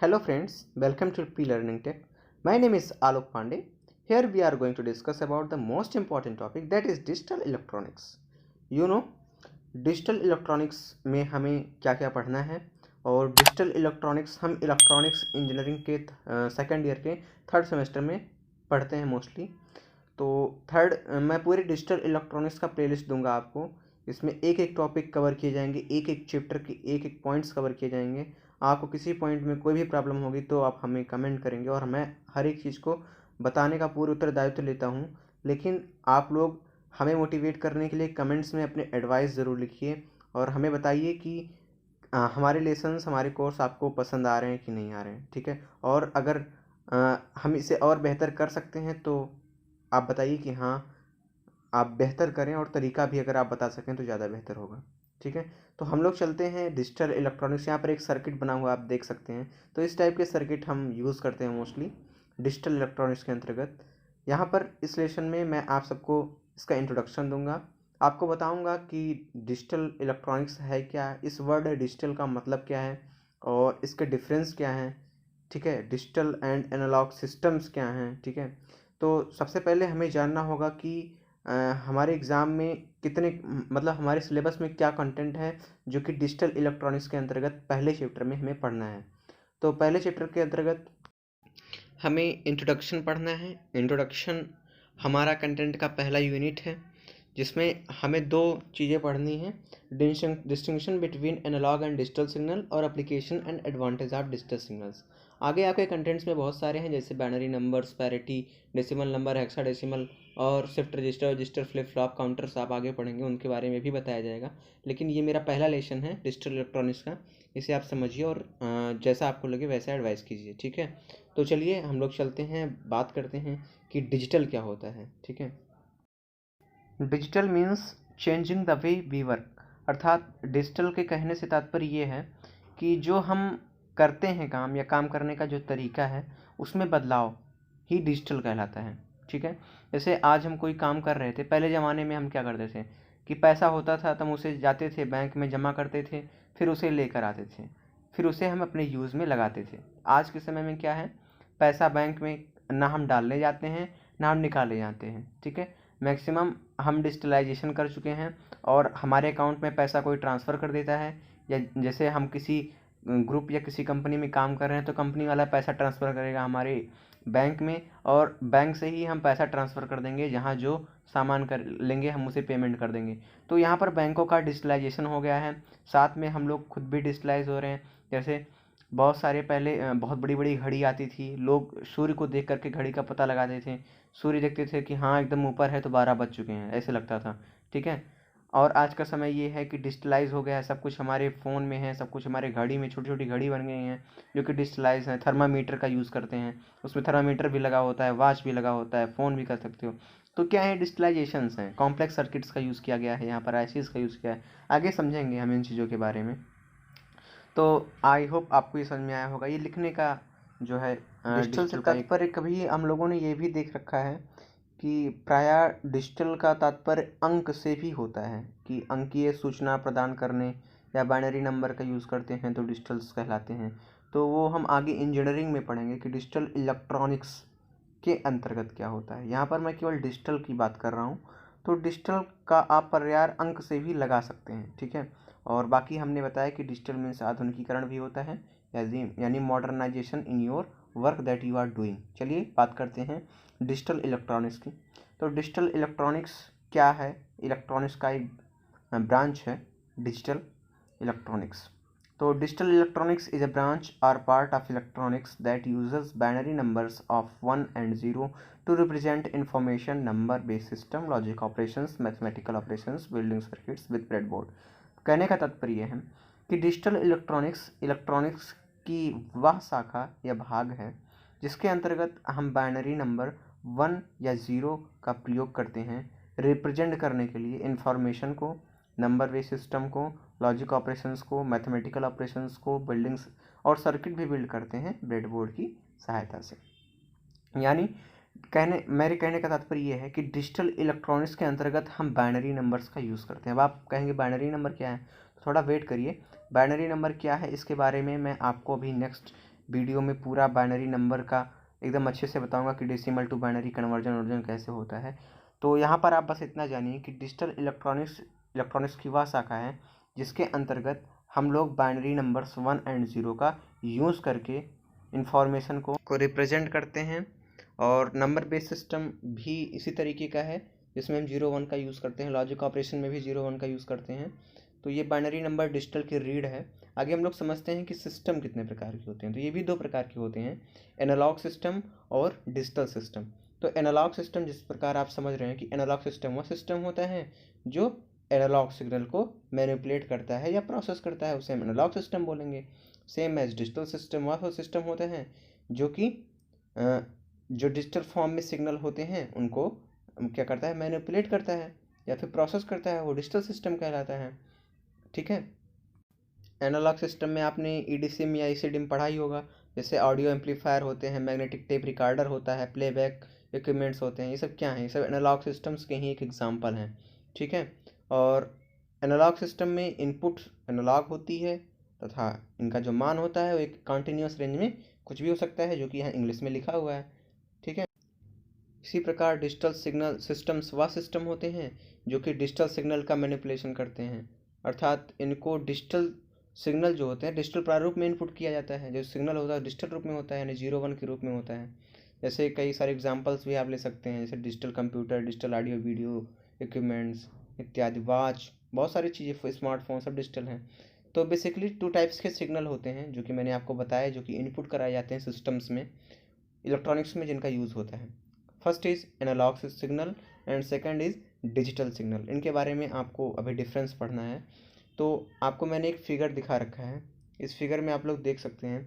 Hello friends, welcome to P Learning Tech. My name is Alok Pandey. Here we are going to discuss about the most important topic, that is digital electronics. You know, digital electronics में हमें क्या क्या पढ़ना है, और digital electronics हम electronics engineering के second year के थर्ड सेमेस्टर में पढ़ते हैं मोस्टली। तो मैं पूरे डिजिटल इलेक्ट्रॉनिक्स का प्लेलिस्ट दूंगा आपको। इसमें एक एक टॉपिक कवर किए जाएंगे, एक एक चैप्टर के एक एक पॉइंट्स कवर किए जाएंगे। आपको किसी पॉइंट में कोई भी प्रॉब्लम होगी तो आप हमें कमेंट करेंगे, और मैं हर एक चीज़ को बताने का पूरा उत्तरदायित्व लेता हूँ। लेकिन आप लोग हमें मोटिवेट करने के लिए कमेंट्स में अपने एडवाइस ज़रूर लिखिए, और हमें बताइए कि हमारे लेसन्स, हमारे कोर्स आपको पसंद आ रहे हैं कि नहीं आ रहे हैं, ठीक है। और अगर हम इसे और बेहतर कर सकते हैं तो आप बताइए कि हाँ आप बेहतर करें, और तरीका भी अगर आप बता सकें तो ज़्यादा बेहतर होगा, ठीक है। तो हम लोग चलते हैं डिजिटल इलेक्ट्रॉनिक्स। यहाँ पर एक सर्किट बना हुआ आप देख सकते हैं। तो इस टाइप के सर्किट हम यूज़ करते हैं मोस्टली डिजिटल इलेक्ट्रॉनिक्स के अंतर्गत। यहाँ पर इस लेसन में मैं आप सबको इसका इंट्रोडक्शन दूंगा, आपको बताऊंगा कि डिजिटल इलेक्ट्रॉनिक्स है क्या, इस वर्ड डिजिटल का मतलब क्या है और इसके डिफरेंस क्या हैं, ठीक है। डिजिटल एंड एनालॉग सिस्टम्स क्या हैं, ठीक है। तो सबसे पहले हमें जानना होगा कि हमारे एग्ज़ाम में कितने मतलब हमारे सिलेबस में क्या कंटेंट है जो कि डिजिटल इलेक्ट्रॉनिक्स के अंतर्गत पहले चैप्टर में हमें पढ़ना है। तो पहले चैप्टर के अंतर्गत हमें इंट्रोडक्शन पढ़ना है। इंट्रोडक्शन हमारा कंटेंट का पहला यूनिट है, जिसमें हमें दो चीज़ें पढ़नी हैं, distinction between analog and digital signal और application and advantage of digital signals. आगे आपके कंटेंट्स में बहुत सारे हैं, जैसे binary numbers, parity, decimal number, hexadecimal और shift register, register, flip flop, counters आप आगे पढ़ेंगे, उनके बारे में भी बताया जाएगा। लेकिन ये मेरा पहला लेसन है डिजिटल इलेक्ट्रॉनिक्स का, इसे आप समझिए और जैसा आपको लगे वैसा एडवाइस कीजिए, ठीक है। तो चलिए हम लोग चलते हैं, बात करते हैं कि डिजिटल क्या होता है, ठीक है। Digital means changing the way we work, अर्थात डिजिटल के कहने से तात्पर्य ये है कि जो हम करते हैं काम या काम करने का जो तरीका है उसमें बदलाव ही डिजिटल कहलाता है, ठीक है। जैसे आज हम कोई काम कर रहे थे, पहले ज़माने में हम क्या करते थे कि पैसा होता था तो हम उसे जाते थे बैंक में जमा करते थे, फिर उसे लेकर आते थे, फिर उसे हम अपने यूज़ में लगाते थे। आज के समय में क्या है, पैसा बैंक में ना हम डालने जाते हैं ना हम निकाले जाते हैं, ठीक है। मैक्सिमम हम डिजिटलाइजेशन कर चुके हैं, और हमारे अकाउंट में पैसा कोई ट्रांसफ़र कर देता है, या जैसे हम किसी ग्रुप या किसी कंपनी में काम कर रहे हैं तो कंपनी वाला पैसा ट्रांसफ़र करेगा हमारे बैंक में, और बैंक से ही हम पैसा ट्रांसफ़र कर देंगे, जहाँ जो सामान कर लेंगे हम उसे पेमेंट कर देंगे। तो यहाँ पर बैंकों का डिजिटलाइजेशन हो गया है, साथ में हम लोग खुद भी डिजिटलाइज हो रहे हैं। जैसे बहुत सारे पहले बहुत बड़ी बड़ी घड़ी आती थी, लोग सूर्य को देख करके घड़ी का पता लगाते थे, सूर्य देखते थे कि हाँ एकदम ऊपर है तो 12 बज चुके हैं, ऐसे लगता था, ठीक है। और आज का समय ये है कि डिजिटलाइज हो गया है, सब कुछ हमारे फ़ोन में है, सब कुछ हमारे घड़ी में, छोटी छोटी घड़ी बन गई हैं जो कि डिजिटलाइज है। थर्मामीटर का यूज़ करते हैं, उसमें थर्मामीटर भी लगा होता है, वॉच भी लगा होता है, फ़ोन भी कर सकते हो। तो क्या है, डिजिटलाइजेशंस हैं, कॉम्प्लेक्स सर्किट्स का यूज़ किया गया है, यहाँ पर आईसीज़ का यूज़ किया है। आगे समझेंगे हम इन चीज़ों के बारे में। तो आई होप आपको ये समझ में आया होगा। ये लिखने का जो है डिजिटल से तात्पर्य, कभी हम लोगों ने ये भी देख रखा है कि प्रायः डिजिटल का तात्पर्य अंक से भी होता है, कि अंकीय सूचना प्रदान करने या बाइनरी नंबर का यूज़ करते हैं तो डिजिटल्स कहलाते हैं। तो वो हम आगे इंजीनियरिंग में पढ़ेंगे कि डिजिटल इलेक्ट्रॉनिक्स के अंतर्गत क्या होता है। यहाँ पर मैं केवल डिजिटल की बात कर रहा हूँ। तो डिजिटल का आप पर्याय अंक से भी लगा सकते हैं, ठीक है। और बाकी हमने बताया कि डिजिटल मीन्स आधुनिकीकरण भी होता है, यानी modernisation in your work that you are doing. चलिए बात करते हैं डिजिटल इलेक्ट्रॉनिक्स की। तो डिजिटल इलेक्ट्रॉनिक्स क्या है, इलेक्ट्रॉनिक्स का एक ब्रांच है डिजिटल इलेक्ट्रॉनिक्स। तो digital electronics is a branch or part of electronics that uses binary numbers of 1 and 0 to represent information, number based system, logic operations, mathematical operations, building circuits with breadboard। कहने का तात्पर्य है कि digital electronics की वह शाखा या भाग है जिसके अंतर्गत हम बाइनरी नंबर 1 या 0 का प्रयोग करते हैं रिप्रेजेंट करने के लिए इंफॉर्मेशन को, नंबर बेस सिस्टम को, लॉजिक ऑपरेशंस को, मैथमेटिकल ऑपरेशंस को, बिल्डिंग्स और सर्किट भी बिल्ड करते हैं ब्रेडबोर्ड की सहायता से। यानी मेरे कहने का तात्पर्य ये है कि डिजिटल इलेक्ट्रॉनिक्स के अंतर्गत हम बाइनरी नंबर्स का यूज़ करते हैं। अब आप कहेंगे बाइनरी नंबर क्या है, तो थोड़ा वेट करिए। बाइनरी नंबर क्या है इसके बारे में मैं आपको अभी नेक्स्ट वीडियो में पूरा बाइनरी नंबर का एकदम अच्छे से बताऊंगा कि डेसिमल टू बाइनरी कन्वर्जन कैसे होता है। तो यहाँ पर आप बस इतना जानिए कि डिजिटल इलेक्ट्रॉनिक्स की वह शाखा है जिसके अंतर्गत हम लोग बाइनरी नंबर्स 1 एंड 0 का यूज़ करके इंफॉर्मेशन को रिप्रेजेंट करते हैं। और नंबर बेस सिस्टम भी इसी तरीके का है जिसमें हम 0 1 का यूज़ करते हैं। लॉजिक ऑपरेशन में भी 0 1 का यूज़ करते हैं। तो ये बाइनरी नंबर डिजिटल की रीड है। आगे हम लोग समझते हैं कि सिस्टम कितने प्रकार के होते हैं। तो ये भी 2 प्रकार के होते हैं, एनालॉग सिस्टम और डिजिटल सिस्टम। तो एनालॉग सिस्टम जिस प्रकार आप समझ रहे हैं कि एनालॉग सिस्टम वह सिस्टम होता है जो एनालॉग सिग्नल को मैनिपुलेट करता है या प्रोसेस करता है, उसे हम एनालॉग सिस्टम बोलेंगे। सेम एज डिजिटल सिस्टम वह सिस्टम होता है जो कि जो डिजिटल फॉर्म में सिग्नल होते हैं उनको क्या करता है, मैनिपुलेट करता है या फिर प्रोसेस करता है, वो डिजिटल सिस्टम कहलाता है। ठीक है। एनालॉग सिस्टम में आपने ईडीसीएम या ईसीडीएम पढ़ा ही होगा, जैसे ऑडियो एम्पलीफायर होते हैं, मैग्नेटिक टेप रिकॉर्डर होता है, प्लेबैक इक्विपमेंट्स होते हैं। ये सब क्या हैं? ये सब एनालॉग सिस्टम्स के ही एक एग्जांपल हैं। ठीक है। और एनालॉग सिस्टम में इनपुट एनालॉग होती है तथा इनका जो मान होता है वो एक कॉन्टिन्यूस रेंज में कुछ भी हो सकता है, जो कि यहाँ इंग्लिश में लिखा हुआ है। ठीक है। इसी प्रकार डिजिटल सिग्नल सिस्टम्स वह सिस्टम होते हैं जो कि डिजिटल सिग्नल का मैनिपुलेशन करते हैं, अर्थात इनको डिजिटल सिग्नल जो होते हैं डिजिटल प्रारूप में इनपुट किया जाता है। जो सिग्नल होता है डिजिटल रूप में होता है, यानी 0 1 के रूप में होता है। जैसे कई सारे एग्जांपल्स भी आप ले सकते हैं, जैसे digital computer, digital audio video equipments इत्यादि, वॉच, बहुत सारी चीज़ें, स्मार्टफोन सब डिजिटल हैं। तो बेसिकली 2 टाइप्स के सिग्नल होते हैं जो कि मैंने आपको बताया, जो कि इनपुट कराए जाते हैं सिस्टम्स में, इलेक्ट्रॉनिक्स में, जिनका यूज़ होता है। First is analogue signal and second is digital signal. इनके बारे में आपको अभी डिफरेंस पढ़ना है। तो आपको मैंने एक फिगर दिखा रखा है। इस फिगर में आप लोग देख सकते हैं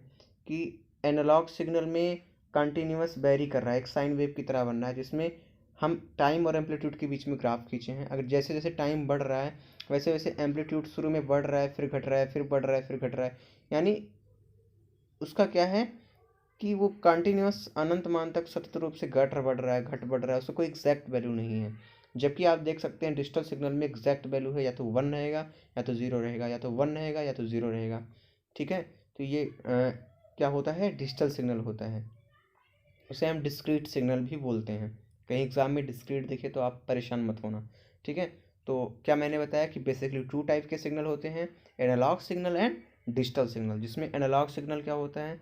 कि एनालॉग सिग्नल में कंटिन्यूअस वेरी कर रहा है, एक साइन वेव की तरह बन रहा है, जिसमें हम टाइम और एम्पलीट्यूड के बीच में ग्राफ खींचे हैं। अगर जैसे जैसे टाइम बढ़ रहा है वैसे वैसे एम्पलीट्यूड शुरू में बढ़ रहा है, फिर घट रहा है, फिर बढ़ रहा है, फिर घट रहा है। यानी उसका क्या है कि वो कंटिन्यूअस अनंत मान तक सतत रूप से घट बढ़ रहा है, घट बढ़ रहा है, उसका कोई एग्जैक्ट वैल्यू नहीं है। जबकि आप देख सकते हैं डिजिटल सिग्नल में एग्जैक्ट वैल्यू है, या तो 1 रहेगा या तो 0 रहेगा, या तो 1 रहेगा या तो 0 रहेगा। ठीक है। तो ये क्या होता है, डिजिटल सिग्नल होता है। उसे हम डिस्क्रीट सिग्नल भी बोलते हैं। कहीं एग्जाम में डिस्क्रीट दिखे तो आप परेशान मत होना। ठीक है। तो क्या मैंने बताया कि बेसिकली 2 टाइप के सिग्नल होते हैं, analogue signal and digital signal. जिसमें एनालॉग सिग्नल क्या होता है,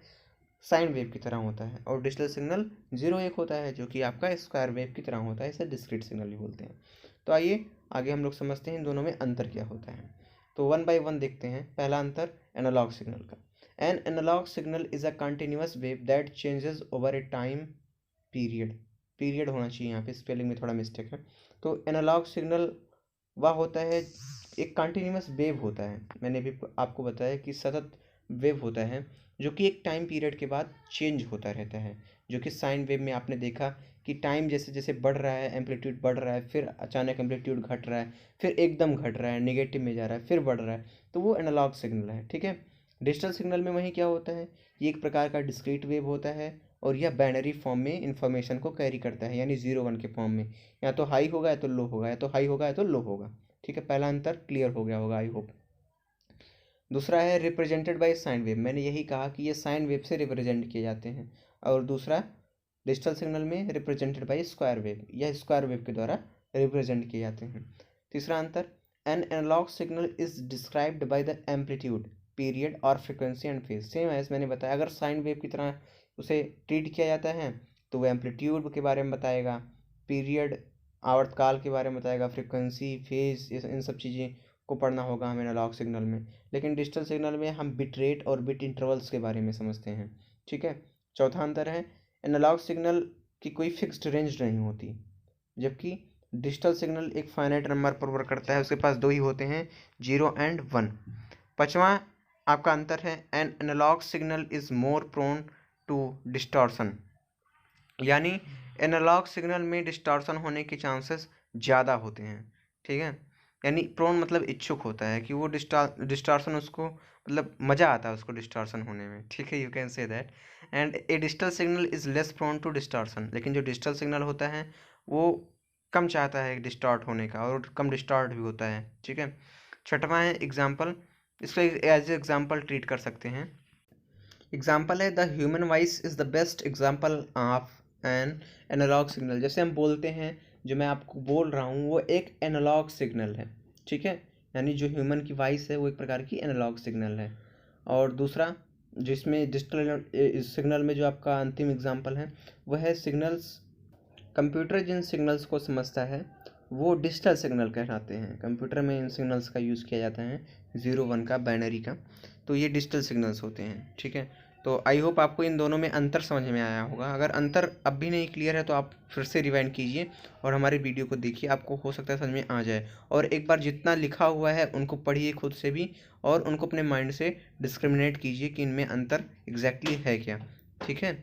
साइन वेव की तरह होता है, और डिजिटल सिग्नल 0 1 होता है जो कि आपका स्क्वायर वेव की तरह होता है, इसे डिस्क्रीट सिग्नल भी बोलते हैं। तो आइए आगे हम लोग समझते हैं इन दोनों में अंतर क्या होता है। तो 1 बाय 1 देखते हैं। पहला अंतर एनालॉग सिग्नल का। An analogue signal is a continuous wave that changes over a time period. Period होना चाहिए, यहाँ पे स्पेलिंग में थोड़ा मिस्टेक है। तो एनालॉग सिग्नल वह होता है, एक कंटिन्यूअस वेव होता है। मैंने भी आपको बताया कि सतत वेव होता है जो कि एक टाइम पीरियड के बाद चेंज होता रहता है। जो कि साइन वेव में आपने देखा कि टाइम जैसे जैसे बढ़ रहा है, एम्पलीट्यूड बढ़ रहा है, फिर अचानक एम्पलीट्यूड घट रहा है, फिर एकदम घट रहा है, नेगेटिव में जा रहा है, फिर बढ़ रहा है। तो वो एनालॉग सिग्नल है। ठीक है। डिजिटल सिग्नल में वही क्या होता है, ये एक प्रकार का डिस्क्रीट वेव होता है, और यह बाइनरी फॉर्म में इंफॉर्मेशन को कैरी करता है, यानी 0 1 के फॉर्म में। या तो हाई होगा या तो लो होगा, या तो हाई होगा या तो लो होगा। ठीक है। पहला अंतर क्लियर हो गया होगा, आई होप। दूसरा है रिप्रेजेंटेड बाय साइन वेव। मैंने यही कहा कि ये साइन वेव से रिप्रेजेंट किए जाते हैं। और दूसरा डिजिटल सिग्नल में रिप्रेजेंटेड बाय स्क्वायर वेव, यह स्क्वायर वेव के द्वारा रिप्रेजेंट किए जाते हैं। तीसरा अंतर, an analogue signal is described by the amplitude, period और frequency and phase. Same as मैंने बताया, अगर साइन वेव की तरह उसे ट्रीट किया जाता है तो वो एम्पलीट्यूड के बारे में बताएगा, पीरियड आवर्तकाल के बारे में बताएगा, फ्रिक्वेंसी, फेज, इन सब चीज़ें को पढ़ना होगा हमें एनालॉग सिग्नल में। लेकिन डिजिटल सिग्नल में हम बिट रेट और बिट इंटरवल्स के बारे में समझते हैं। ठीक है। चौथा अंतर है, एनालॉग सिग्नल की कोई फिक्स्ड रेंज नहीं होती, जबकि डिजिटल सिग्नल एक फाइनाइट नंबर पर वर्क करता है। उसके पास 2 ही होते हैं, 0 एंड 1। पांचवा आपका अंतर है, an analogue signal is more prone to distortion. यानी एनालॉग सिग्नल में डिस्टॉर्शन होने के चांसेस ज़्यादा होते हैं। ठीक है। यानी प्रोन मतलब इच्छुक होता है कि वो डिस्टॉर्शन उसको मतलब मज़ा आता है उसको डिस्टॉर्शन होने में। ठीक है, you can say that. And a digital signal is less prone to distortion. लेकिन जो डिजिटल सिग्नल होता है वो कम चाहता है डिस्टॉर्ट होने का, और कम डिस्टॉर्ट भी होता है। ठीक है। छठवां है एग्जाम्पल, इसको एज ए एग्जाम्पल ट्रीट कर सकते हैं। एग्जाम्पल है the human voice is the best example of an analogue signal. जैसे हम बोलते हैं, जो मैं आपको बोल रहा हूँ वो एक एनालॉग सिग्नल है, ठीक है। यानी जो ह्यूमन की वॉइस है वो एक प्रकार की एनालॉग सिग्नल है। और दूसरा जिसमें डिजिटल सिग्नल में जो आपका अंतिम एग्जाम्पल है वह है सिग्नल्स। कंप्यूटर जिन सिग्नल्स को समझता है वो डिजिटल सिग्नल कहलाते हैं। कंप्यूटर में इन सिग्नल्स का यूज़ किया जाता है 0-1 का, बाइनरी का, तो ये डिजिटल सिग्नल्स होते हैं, ठीक है। तो आई होप आपको इन दोनों में अंतर समझ में आया होगा। अगर अंतर अब भी नहीं क्लियर है तो आप फिर से रिवाइंड कीजिए और हमारे वीडियो को देखिए, आपको हो सकता है समझ में आ जाए। और एक बार जितना लिखा हुआ है उनको पढ़िए खुद से भी, और उनको अपने माइंड से डिस्क्रिमिनेट कीजिए कि इनमें अंतर एग्जैक्टली है क्या, ठीक है।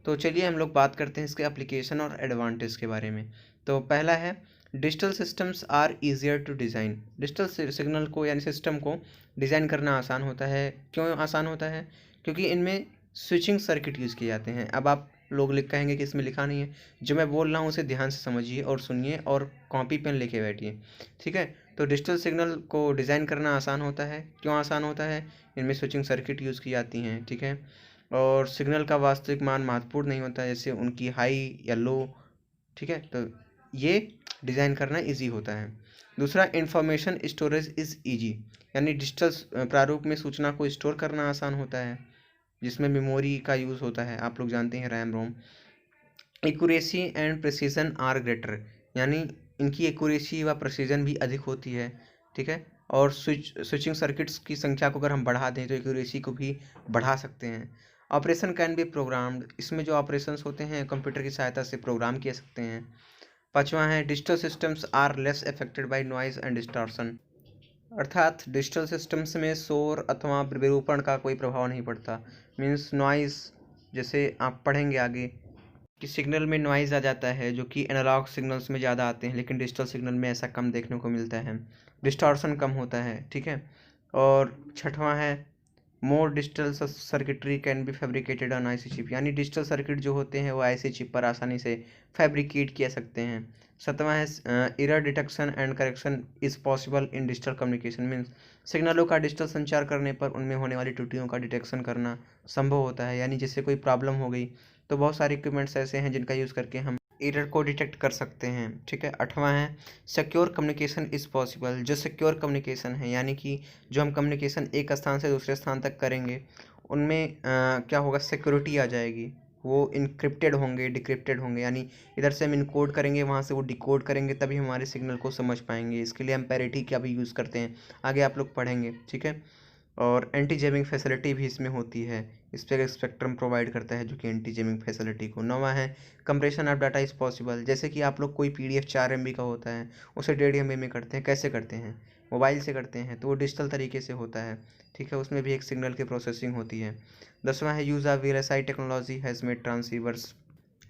तो चलिए हम लोग बात करते हैं इसके एप्लीकेशन और एडवांटेज के बारे में। तो पहला है digital systems are easier to design. Digital signal को यानी सिस्टम को डिज़ाइन करना आसान होता है। क्यों आसान होता है? क्योंकि इनमें स्विचिंग सर्किट यूज़ किए जाते हैं। अब आप लोग कहेंगे कि इसमें लिखा नहीं है। जो मैं बोल रहा हूँ उसे ध्यान से समझिए और सुनिए और कॉपी पेन लेके बैठिए, ठीक है। तो डिजिटल सिग्नल को डिज़ाइन करना आसान होता है। क्यों आसान होता है? इनमें स्विचिंग सर्किट यूज़ की जाती हैं, ठीक है। और सिग्नल का वास्तविक मान महत्वपूर्ण नहीं होता है, जैसे उनकी हाई या लो, ठीक है। तो ये डिज़ाइन करना इजी होता है। दूसरा, इंफॉर्मेशन स्टोरेज इज़ इजी, यानी डिजिटल प्रारूप में सूचना को स्टोर करना आसान होता है, जिसमें मेमोरी का यूज़ होता है, आप लोग जानते हैं, RAM ROM. Accuracy and precision are greater, यानी इनकी एक्यूरेसी व प्रिसीजन भी अधिक होती है, ठीक है। और स्विचिंग सर्किट्स की संख्या को अगर हम बढ़ा दें तो एक्यूरेसी को भी बढ़ा सकते हैं। ऑपरेशन कैन बी प्रोग्राम्ड, इसमें जो ऑपरेशंस होते हैं कंप्यूटर की सहायता से प्रोग्राम किए सकते हैं। पाँचवा है digital systems are less affected by noise and distortion, अर्थात डिजिटल सिस्टम्स में शोर अथवा विरूपण का कोई प्रभाव नहीं पड़ता। मीन्स नॉइज़, जैसे आप पढ़ेंगे आगे कि सिग्नल में नॉइज़ आ जाता है जो कि एनालॉग सिग्नल्स में ज़्यादा आते हैं, लेकिन डिजिटल सिग्नल में ऐसा कम देखने को मिलता है। डिस्टॉर्शन कम होता है, ठीक है। और छठवां है मोर digital circuitry can be fabricated on IC chip, यानी डिजिटल सर्किट जो होते हैं वो आईसी चिप पर आसानी से फैब्रिकेट किया सकते हैं। सतवां है error detection and correction is possible in digital communication. Means सिग्नलों का डिजिटल संचार करने पर उनमें होने वाली त्रुटियों का डिटेक्शन करना संभव होता है, यानी जैसे कोई प्रॉब्लम हो गई तो बहुत सारे इक्विपमेंट्स ऐसे हैं जिनका यूज़ करके हम एरर को डिटेक्ट कर सकते हैं, ठीक है। आठवां है सिक्योर कम्युनिकेशन इज़ पॉसिबल। जो सिक्योर कम्युनिकेशन है, यानी कि जो हम कम्युनिकेशन एक स्थान से दूसरे स्थान तक करेंगे उनमें क्या होगा, सिक्योरिटी आ जाएगी। वो इनक्रिप्टेड होंगे, डिक्रिप्टेड होंगे, यानी इधर से हम इनकोड करेंगे, वहाँ से वो डिकोड करेंगे, तभी हमारे सिग्नल को समझ पाएंगे। इसके लिए हम पैरिटी का भी यूज़ करते हैं, आगे आप लोग पढ़ेंगे, ठीक है। और एंटी जैमिंग फैसिलिटी भी इसमें होती है। इस पर स्पेक्ट्रम प्रोवाइड करता है जो कि एंटी जैमिंग फैसिलिटी को। नौवां है compression of data is possible. जैसे कि आप लोग कोई पीडीएफ 4 MB का होता है उसे 1.5 MB में करते हैं। कैसे करते हैं? मोबाइल से करते हैं, तो वो डिजिटल तरीके से होता है, ठीक है। उसमें भी एक सिग्नल की प्रोसेसिंग होती है। 10वां है use of VLSI technology has made transceivers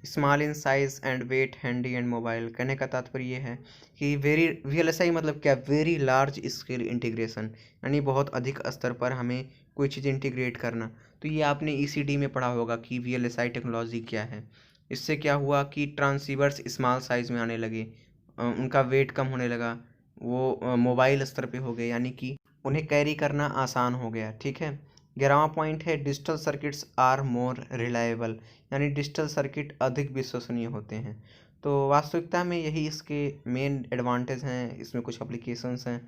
small in size and weight handy and mobile. कहने का तात्पर्य ये है कि वेरी वीएलएसआई मतलब क्या, वेरी लार्ज स्केल इंटीग्रेशन, यानी बहुत अधिक स्तर पर हमें कोई चीज़ इंटीग्रेट करना। तो ये आपने ईसीडी में पढ़ा होगा कि वीएलएसआई टेक्नोलॉजी क्या है। इससे क्या हुआ कि ट्रांसीवर्स स्मॉल साइज़ में आने लगे, उनका वेट कम होने लगा, वो मोबाइल स्तर पे हो गए, यानी कि उन्हें कैरी करना आसान हो गया, ठीक है। 11वां पॉइंट है digital circuits are more reliable, यानी डिजिटल सर्किट अधिक विश्वसनीय होते हैं। तो वास्तविकता में यही इसके मेन एडवांटेज हैं। इसमें कुछ एप्लीकेशंस हैं।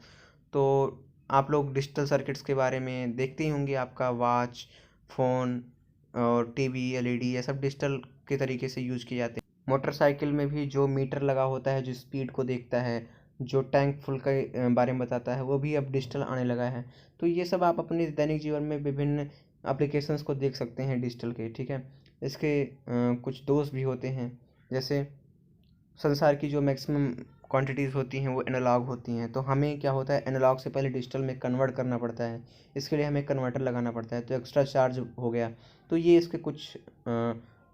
तो आप लोग डिजिटल सर्किट्स के बारे में देखते ही होंगे, आपका वॉच, फ़ोन और टीवी, एलईडी, ये सब डिजिटल के तरीके से यूज़ किए जाते हैं। मोटरसाइकिल में भी जो मीटर लगा होता है जो स्पीड को देखता है, जो टैंक फुल के बारे में बताता है, वो भी अब डिजिटल आने लगा है। तो ये सब आप अपने दैनिक जीवन में विभिन्न एप्लीकेशंस को देख सकते हैं डिजिटल के, ठीक है। इसके कुछ दोष भी होते हैं, जैसे संसार की जो मैक्सिमम क्वांटिटीज़ होती हैं वो एनालॉग होती हैं, तो हमें क्या होता है एनालॉग से पहले डिजिटल में कन्वर्ट करना पड़ता है। इसके लिए हमें कन्वर्टर लगाना पड़ता है, तो एक्स्ट्रा चार्ज हो गया। तो ये इसके कुछ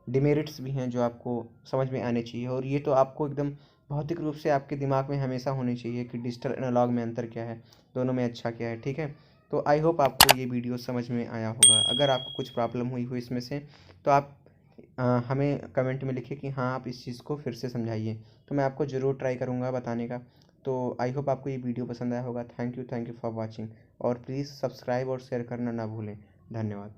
डिमेरिट्स भी हैं जो आपको समझ में आने चाहिए, और ये तो आपको एकदम भौतिक रूप से आपके दिमाग में हमेशा होनी चाहिए कि डिजिटल एनालॉग में अंतर क्या है, दोनों में अच्छा क्या है, ठीक है। तो आई होप आपको ये वीडियो समझ में आया होगा। अगर आपको कुछ प्रॉब्लम हुई हो इसमें से तो आप हमें कमेंट में लिखिए कि हाँ आप इस चीज़ को फिर से समझाइए, तो मैं आपको ज़रूर ट्राई करूँगा बताने का। तो आई होप आपको ये वीडियो पसंद आया होगा। थैंक यू फॉर वॉचिंग, और प्लीज़ सब्सक्राइब और शेयर करना ना भूलें। धन्यवाद।